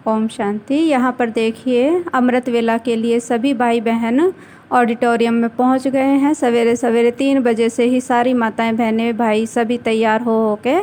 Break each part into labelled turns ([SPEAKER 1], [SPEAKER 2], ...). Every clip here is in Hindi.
[SPEAKER 1] ओम शांति। यहाँ पर देखिए अमृत वेला के लिए सभी भाई बहन ऑडिटोरियम में पहुँच गए हैं। सवेरे सवेरे 3 बजे से ही सारी माताएं बहनें भाई सभी तैयार हो के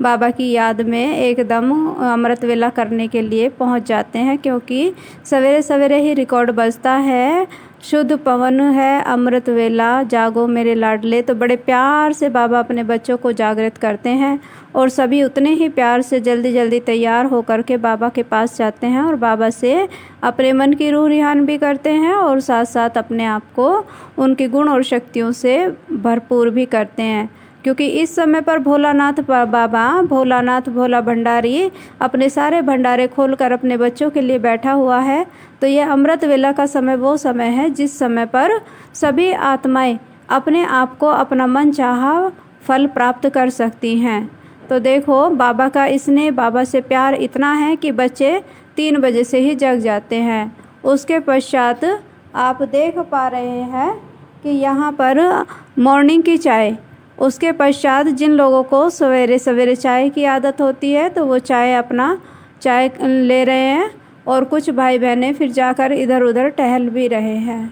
[SPEAKER 1] बाबा की याद में एकदम अमृत वेला करने के लिए पहुँच जाते हैं, क्योंकि सवेरे सवेरे ही रिकॉर्ड बजता है, शुद्ध पवन है अमृत वेला जागो मेरे लाडले। तो बड़े प्यार से बाबा अपने बच्चों को जागृत करते हैं और सभी उतने ही प्यार से जल्दी जल्दी तैयार होकर के बाबा के पास जाते हैं और बाबा से अपने मन की रूह रिहान भी करते हैं और साथ साथ अपने आप को उनके गुण और शक्तियों से भरपूर भी करते हैं। क्योंकि इस समय पर भोलानाथ बाबा, भोलानाथ भोला भंडारी अपने सारे भंडारे खोलकर अपने बच्चों के लिए बैठा हुआ है। तो यह अमृत वेला का समय वो समय है जिस समय पर सभी आत्माएं अपने आप को अपना मन चाहा फल प्राप्त कर सकती हैं। तो देखो बाबा का स्नेह, बाबा से प्यार इतना है कि बच्चे 3 बजे से ही जग जाते हैं। उसके पश्चात आप देख पा रहे हैं कि यहाँ पर मॉर्निंग की चाय, उसके पश्चात जिन लोगों को सवेरे सवेरे चाय की आदत होती है तो वो अपना चाय ले रहे हैं और कुछ भाई बहनें फिर जाकर इधर उधर टहल भी रहे हैं।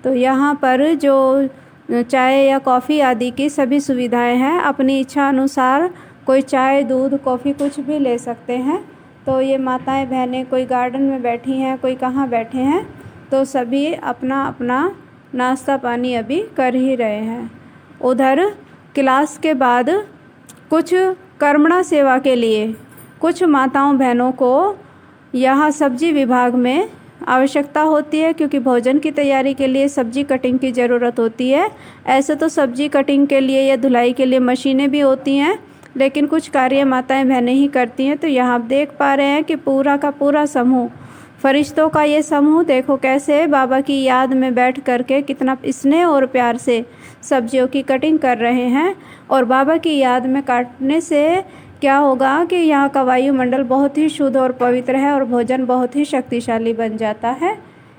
[SPEAKER 1] तो यहाँ पर जो चाय या कॉफ़ी आदि की सभी सुविधाएं हैं, अपनी इच्छा अनुसार कोई चाय दूध कॉफ़ी कुछ भी ले सकते हैं। तो ये माताएं बहनें कोई गार्डन में बैठी हैं, कोई कहाँ बैठे हैं, तो सभी अपना अपना नाश्ता पानी अभी कर ही रहे हैं। उधर क्लास के बाद कुछ कर्मणा सेवा के लिए कुछ माताओं बहनों को यहाँ सब्जी विभाग में आवश्यकता होती है, क्योंकि भोजन की तैयारी के लिए सब्जी कटिंग की ज़रूरत होती है। ऐसे तो सब्जी कटिंग के लिए या धुलाई के लिए मशीनें भी होती हैं, लेकिन कुछ कार्य माताएं बहनें ही करती हैं। तो यहाँ आप देख पा रहे हैं कि पूरा का पूरा समूह, फरिश्तों का ये समूह देखो कैसे बाबा की याद में बैठ करके कितना स्नेह और प्यार से सब्जियों की कटिंग कर रहे हैं। और बाबा की याद में काटने से क्या होगा कि यहाँ का वायुमंडल बहुत ही शुद्ध और पवित्र है और भोजन बहुत ही शक्तिशाली बन जाता है।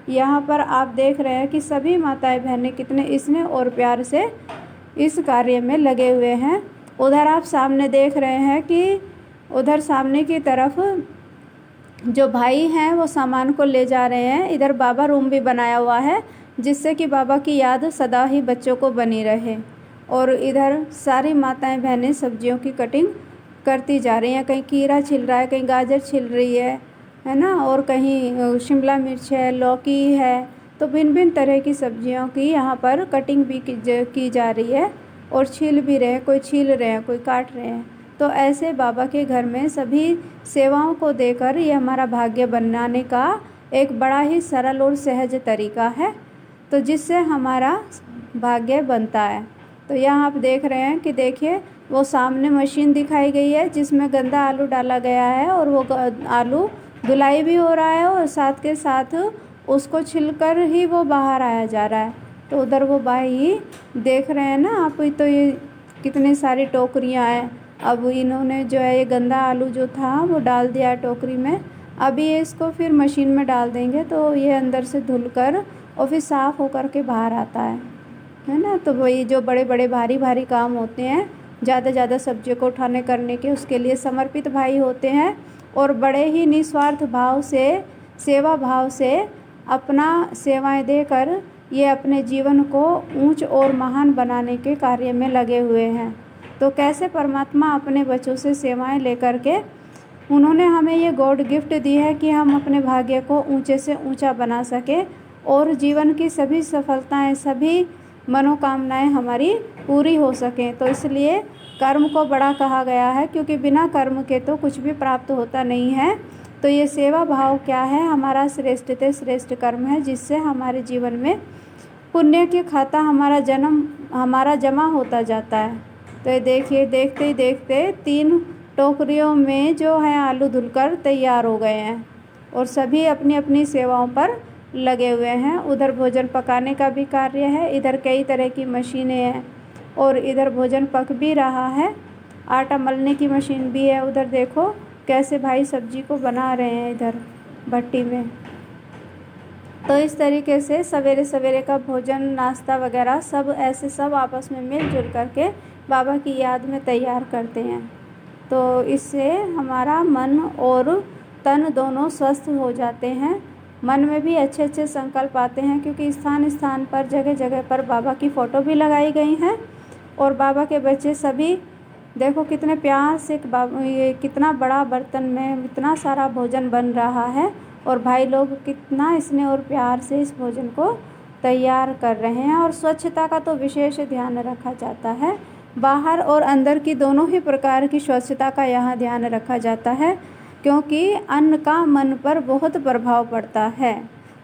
[SPEAKER 1] यहाँ पर आप देख रहे हैं कि सभी माताएं बहनें कितने स्नेह और प्यार से इस कार्य में लगे हुए हैं। उधर आप सामने देख रहे हैं कि उधर सामने की तरफ जो भाई हैं वो सामान को ले जा रहे हैं। इधर बाबा रूम भी बनाया हुआ है जिससे कि बाबा की याद सदा ही बच्चों को बनी रहे। और इधर सारी माताएं बहनें सब्जियों की कटिंग करती जा रही हैं। कहीं कीड़ा छिल रहा है, कहीं गाजर छिल रही है ना, और कहीं शिमला मिर्च है, लौकी है। तो भिन्न भिन्न तरह की सब्जियों की यहाँ पर कटिंग भी की जा रही है और छील भी रहे हैं, कोई छील रहे हैं, कोई काट रहे हैं। तो ऐसे बाबा के घर में सभी सेवाओं को देकर ये हमारा भाग्य बनाने का एक बड़ा ही सरल और सहज तरीका है, तो जिससे हमारा भाग्य बनता है। तो यहाँ आप देख रहे हैं कि देखिए वो सामने मशीन दिखाई गई है जिसमें गंदा आलू डाला गया है और वो आलू धुलाई भी हो रहा है और साथ के साथ उसको छिलकर ही वो बाहर आया जा रहा है। तो उधर वो भाई देख रहे हैं ना आप, तो ये कितनी सारी टोकरियाँ हैं। अब इन्होंने जो है ये गंदा आलू जो था वो डाल दिया टोकरी में। अभी ये इसको फिर मशीन में डाल देंगे तो ये अंदर से धुलकर और फिर साफ़ होकर के बाहर आता है ना। तो वही जो बड़े बड़े भारी भारी काम होते हैं, ज़्यादा सब्जियों को उठाने करने के, उसके लिए समर्पित भाई होते हैं और बड़े ही निस्वार्थ भाव से, सेवा भाव से अपना सेवाएं देकर ये अपने जीवन को ऊंच और महान बनाने के कार्य में लगे हुए हैं। तो कैसे परमात्मा अपने बच्चों से सेवाएं लेकर के उन्होंने हमें ये गॉड गिफ्ट दी है कि हम अपने भाग्य को ऊंचे से ऊंचा बना सकें और जीवन की सभी सफलताएं, सभी मनोकामनाएं हमारी पूरी हो सकें। तो इसलिए कर्म को बड़ा कहा गया है, क्योंकि बिना कर्म के तो कुछ भी प्राप्त होता नहीं है। तो ये सेवा भाव क्या है, हमारा श्रेष्ठ से श्रेष्ठ कर्म है, जिससे हमारे जीवन में पुण्य के खाता हमारा जमा होता जाता है। तो ये देखिए देखते ही देखते 3 टोकरियों में जो है आलू धुलकर तैयार हो गए हैं और सभी अपनी अपनी सेवाओं पर लगे हुए हैं। उधर भोजन पकाने का भी कार्य है, इधर कई तरह की मशीनें हैं और इधर भोजन पक भी रहा है। आटा मलने की मशीन भी है। उधर देखो कैसे भाई सब्जी को बना रहे हैं इधर भट्टी में। तो इस तरीके से सवेरे सवेरे का भोजन, नाश्ता वगैरह सब ऐसे सब आपस में मिलजुल करके बाबा की याद में तैयार करते हैं। तो इससे हमारा मन और तन दोनों स्वस्थ हो जाते हैं। मन में भी अच्छे अच्छे संकल्प आते हैं, क्योंकि स्थान स्थान पर जगह जगह पर बाबा की फ़ोटो भी लगाई गई हैं। और बाबा के बच्चे सभी देखो कितने प्यार से ये कितना बड़ा बर्तन में इतना सारा भोजन बन रहा है, और भाई लोग कितना स्नेह और प्यार से इस भोजन को तैयार कर रहे हैं। और स्वच्छता का तो विशेष ध्यान रखा जाता है। बाहर और अंदर की दोनों ही प्रकार की स्वच्छता का यहाँ ध्यान रखा जाता है, क्योंकि अन्न का मन पर बहुत प्रभाव पड़ता है।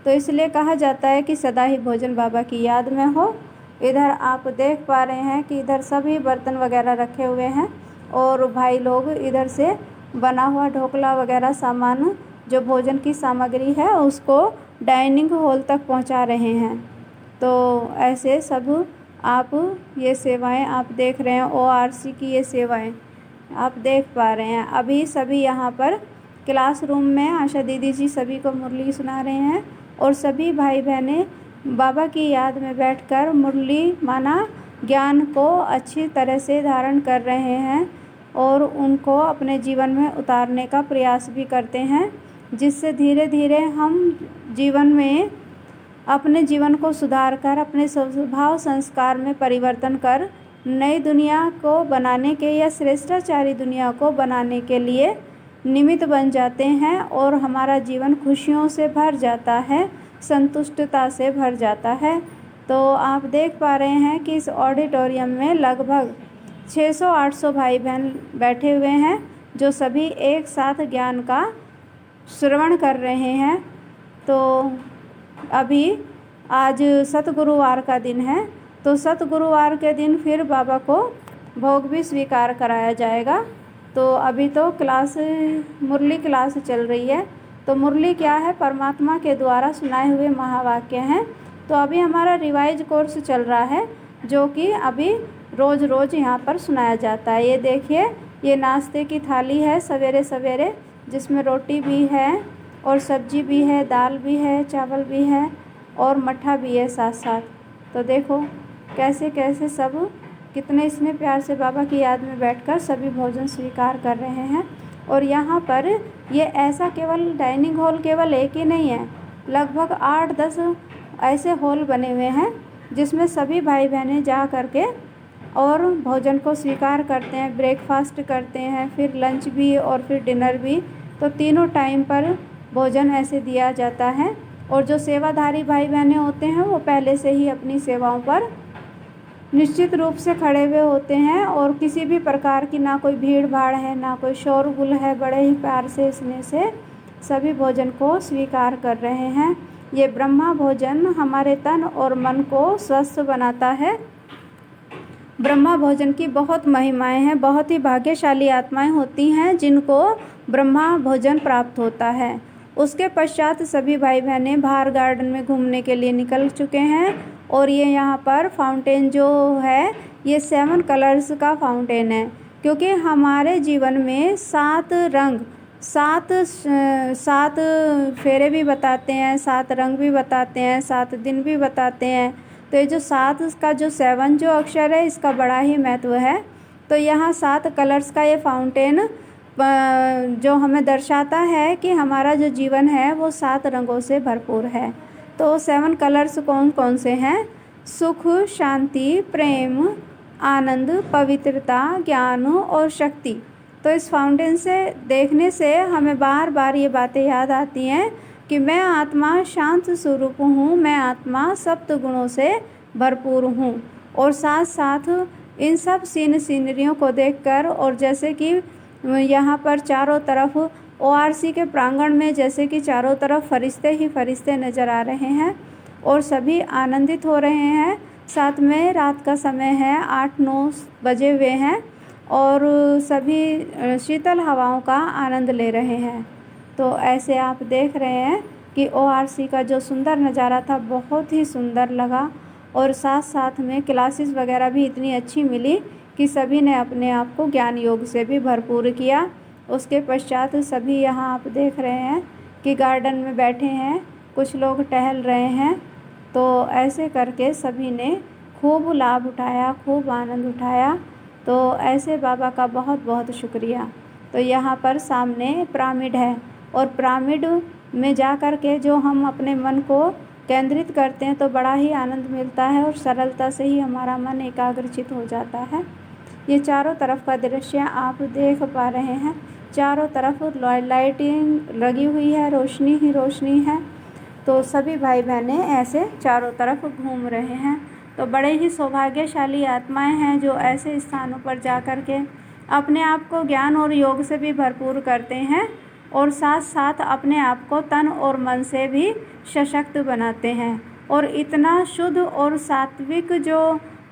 [SPEAKER 1] तो इसलिए कहा जाता है कि सदा ही भोजन बाबा की याद में हो। इधर आप देख पा रहे हैं कि इधर सभी बर्तन वगैरह रखे हुए हैं, और भाई लोग इधर से बना हुआ ढोकला वगैरह सामान जो भोजन की सामग्री है उसको डाइनिंग हॉल तक पहुंचा रहे हैं। तो ऐसे सब आप ये सेवाएं आप देख रहे हैं, ORC की ये सेवाएं आप देख पा रहे हैं। अभी सभी यहाँ पर क्लासरूम में आशा दीदी जी सभी को मुरली सुना रहे हैं, और सभी भाई बहनें बाबा की याद में बैठकर मुरली माना ज्ञान को अच्छी तरह से धारण कर रहे हैं, और उनको अपने जीवन में उतारने का प्रयास भी करते हैं, जिससे धीरे धीरे हम जीवन में अपने जीवन को सुधार कर अपने स्वभाव संस्कार में परिवर्तन कर नई दुनिया को बनाने के या श्रेष्ठाचारी दुनिया को बनाने के लिए निमित्त बन जाते हैं, और हमारा जीवन खुशियों से भर जाता है, संतुष्टता से भर जाता है। तो आप देख पा रहे हैं कि इस ऑडिटोरियम में लगभग 600-800 भाई बहन बैठे हुए हैं, जो सभी एक साथ ज्ञान का श्रवण कर रहे हैं। तो अभी आज सतगुरुवार का दिन है, तो सतगुरुवार के दिन फिर बाबा को भोग भी स्वीकार कराया जाएगा। तो अभी तो मुरली क्लास चल रही है। तो मुरली क्या है? परमात्मा के द्वारा सुनाए हुए महावाक्य हैं। तो अभी हमारा रिवाइज कोर्स चल रहा है, जो कि अभी रोज़ रोज़ यहाँ पर सुनाया जाता है। ये देखिए, ये नाश्ते की थाली है सवेरे सवेरे, जिसमें रोटी भी है और सब्जी भी है, दाल भी है, चावल भी है और मट्ठा भी है साथ साथ। तो देखो कैसे कैसे सब कितने स्नेह प्यार से बाबा की याद में बैठकर सभी भोजन स्वीकार कर रहे हैं। और यहाँ पर ये ऐसा केवल डाइनिंग हॉल केवल एक ही नहीं है, लगभग 8-10 ऐसे हॉल बने हुए हैं, जिसमें सभी भाई बहनें जा करके और भोजन को स्वीकार करते हैं, ब्रेकफास्ट करते हैं, फिर लंच भी और फिर डिनर भी। तो तीनों टाइम पर भोजन ऐसे दिया जाता है। और जो सेवाधारी भाई बहनें होते हैं वो पहले से ही अपनी सेवाओं पर निश्चित रूप से खड़े हुए होते हैं, और किसी भी प्रकार की ना कोई भीड़ भाड़ है, ना कोई शोरगुल है, बड़े ही प्यार से स्नेह से सभी भोजन को स्वीकार कर रहे हैं। ये ब्रह्मा भोजन हमारे तन और मन को स्वस्थ बनाता है। ब्रह्मा भोजन की बहुत महिमाएं हैं। बहुत ही भाग्यशाली आत्माएं होती हैं जिनको ब्रह्मा भोजन प्राप्त होता है। उसके पश्चात सभी भाई बहनें बाहर गार्डन में घूमने के लिए निकल चुके हैं। और ये यहाँ पर फाउंटेन जो है ये 7 कलर्स का फाउंटेन है, क्योंकि हमारे जीवन में 7 रंग, 7 फेरे भी बताते हैं, 7 रंग भी बताते हैं, 7 दिन भी बताते हैं। तो ये जो 7 का जो 7 जो अक्षर है इसका बड़ा ही महत्व है। तो यहाँ 7 कलर्स का ये फाउंटेन जो हमें दर्शाता है कि हमारा जो जीवन है वो 7 रंगों से भरपूर है। तो 7 कलर्स कौन कौन से हैं? सुख, शांति, प्रेम, आनंद, पवित्रता, ज्ञान और शक्ति। तो इस फाउंटेन से देखने से हमें बार बार ये बातें याद आती हैं कि मैं आत्मा शांत स्वरूप हूँ, मैं आत्मा सप्त गुणों से भरपूर हूँ। और साथ साथ इन सब सीनरियों को देखकर, और जैसे कि यहाँ पर चारों तरफ ORC के प्रांगण में जैसे कि चारों तरफ फरिश्ते ही फरिश्ते नज़र आ रहे हैं और सभी आनंदित हो रहे हैं। साथ में रात का समय है, 8-9 बजे हुए हैं और सभी शीतल हवाओं का आनंद ले रहे हैं। तो ऐसे आप देख रहे हैं कि ORC का जो सुंदर नज़ारा था बहुत ही सुंदर लगा। और साथ साथ में क्लासेस वगैरह भी इतनी अच्छी मिली कि सभी ने अपने आप को ज्ञान योग से भी भरपूर किया। उसके पश्चात सभी यहाँ आप देख रहे हैं कि गार्डन में बैठे हैं, कुछ लोग टहल रहे हैं। तो ऐसे करके सभी ने खूब लाभ उठाया, खूब आनंद उठाया। तो ऐसे बाबा का बहुत बहुत शुक्रिया। तो यहाँ पर सामने पिरामिड है और पिरामिड में जा कर के जो हम अपने मन को केंद्रित करते हैं तो बड़ा ही आनंद मिलता है और सरलता से ही हमारा मन एकाग्रचित हो जाता है। ये चारों तरफ का दृश्य आप देख पा रहे हैं। चारों तरफ लाइटिंग लगी हुई है, रोशनी ही रोशनी है। तो सभी भाई बहनें ऐसे चारों तरफ घूम रहे हैं। तो बड़े ही सौभाग्यशाली आत्माएं हैं जो ऐसे स्थानों पर जा कर के अपने आप को ज्ञान और योग से भी भरपूर करते हैं और साथ साथ अपने आप को तन और मन से भी सशक्त बनाते हैं। और इतना शुद्ध और सात्विक जो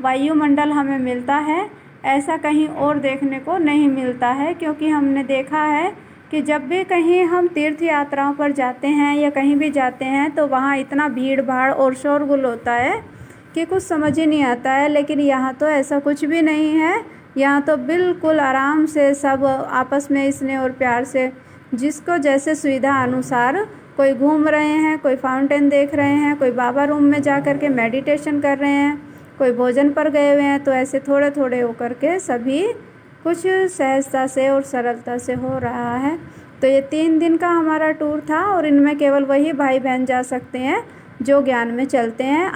[SPEAKER 1] वायुमंडल हमें मिलता है, ऐसा कहीं और देखने को नहीं मिलता है। क्योंकि हमने देखा है कि जब भी कहीं हम तीर्थ यात्राओं पर जाते हैं या कहीं भी जाते हैं तो वहाँ इतना भीड़ भाड़ और शोरगुल होता है कि कुछ समझ ही नहीं आता है। लेकिन यहाँ तो ऐसा कुछ भी नहीं है। यहाँ तो बिल्कुल आराम से सब आपस में स्नेह और प्यार से जिसको जैसे सुविधा अनुसार कोई घूम रहे हैं, कोई फाउंटेन देख रहे हैं, कोई बाबा रूम में जा कर के मेडिटेशन कर रहे हैं, कोई भोजन पर गए हुए हैं। तो ऐसे थोड़े थोड़े होकर के सभी कुछ सहजता से और सरलता से हो रहा है। तो ये 3 दिन का हमारा टूर था और इनमें केवल वही भाई बहन जा सकते हैं जो ज्ञान में चलते हैं।